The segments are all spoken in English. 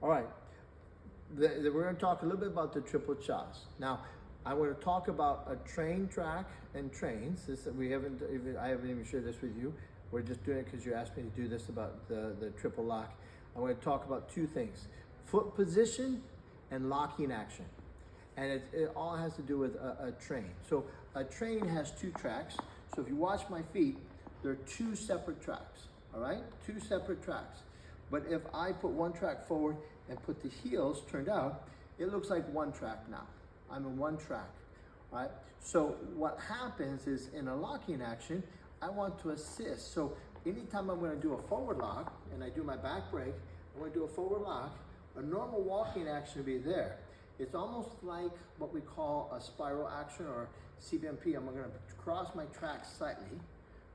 All right, we're going to talk a little bit about the triple chas. Now, I want to talk about a train track and trains. I haven't even shared this with you. We're just doing it because you asked me to do this about the triple lock. I want to talk about two things: foot position and locking action. And it all has to do with a train. So a train has two tracks. So if you watch my feet, they're two separate tracks, all right? Two separate tracks. But if I put one track forward and put the heels turned out, it looks like one track now. I'm in one track, all right? So what happens is in a locking action, I want to assist. So anytime I'm gonna do a forward lock and I do my back break, I'm gonna do a forward lock, a normal walking action would be there. It's almost like what we call a spiral action or CBMP. I'm gonna cross my track slightly.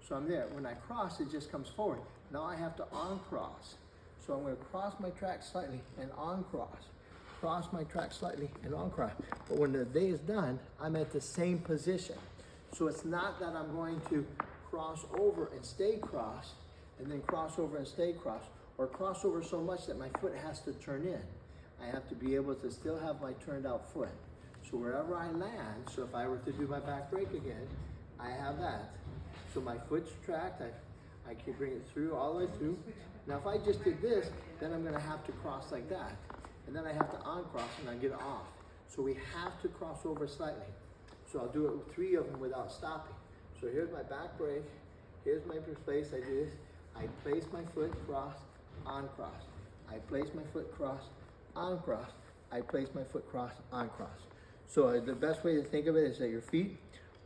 So I'm there. When I cross, it just comes forward. Now I have to uncross. So I'm gonna cross my track slightly and uncross. Cross my track slightly and uncross. But when the day is done, I'm at the same position. So it's not that I'm going to cross over and stay crossed and then cross over and stay crossed, or cross over so much that my foot has to turn in. I have to be able to still have my turned out foot. So wherever I land, so if I were to do my back break again, I have that. So my foot's tracked, I can bring it through, all the way through. Now if I just did this, then I'm gonna have to cross like that. And then I have to uncross and I get off. So we have to cross over slightly. So I'll do it with 3 of them without stopping. So here's my back break, here's my place, I do this. I place my foot, cross, uncross. I place my foot, cross, uncross. I place my foot, cross, uncross. So the best way to think of it is that your feet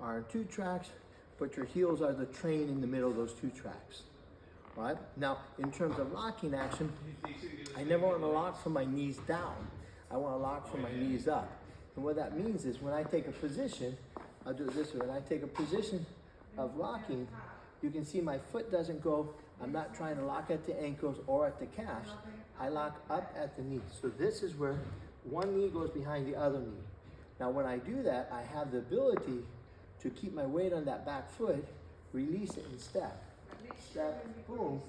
are in 2 tracks, but your heels are the train in the middle of those 2 tracks. All right? Now, in terms of locking action, I never want to lock from my knees down. I want to lock from my knees up. And what that means is when I take a position, I'll do it this way. When I take a position of locking, you can see my foot doesn't go, I'm not trying to lock at the ankles or at the calves. I lock up at the knees. So this is where one knee goes behind the other knee. Now when I do that, I have the ability to keep my weight on that back foot, release it and step. Step, boom,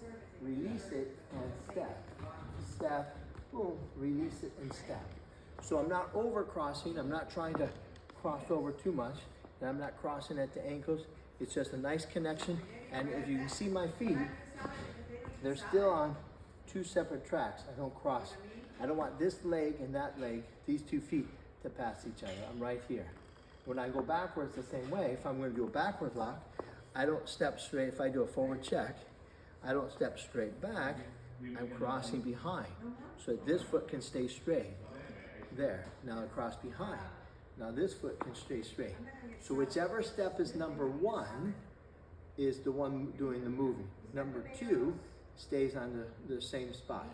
release it and step. Step, boom, release it and step. So I'm not over crossing, I'm not trying to cross over too much, and I'm not crossing at the ankles. It's just a nice connection. And if you can see my feet, they're still on 2 separate tracks. I don't cross. I don't want this leg and that leg, these 2 feet, to pass each other. I'm right here. When I go backwards the same way, if I'm going to do a backward lock, I don't step straight. If I do a forward check, I don't step straight back. I'm crossing behind. So this foot can stay straight. There. Now I cross behind. Now this foot can stay straight. So whichever step is number 1 is the one doing the moving. Number 2 stays on the same spot,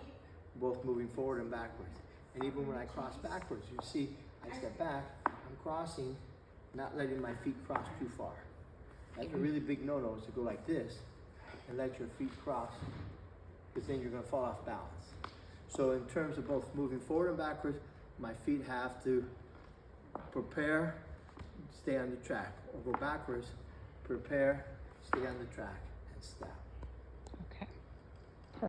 both moving forward and backwards. And even when I cross backwards, you see I step back, I'm crossing, not letting my feet cross too far. That's a really big no-no, is to go like this and let your feet cross, because then you're going to fall off balance. So in terms of both moving forward and backwards, my feet have to prepare, stay on the track, or go backwards, prepare, stay on the track, and step.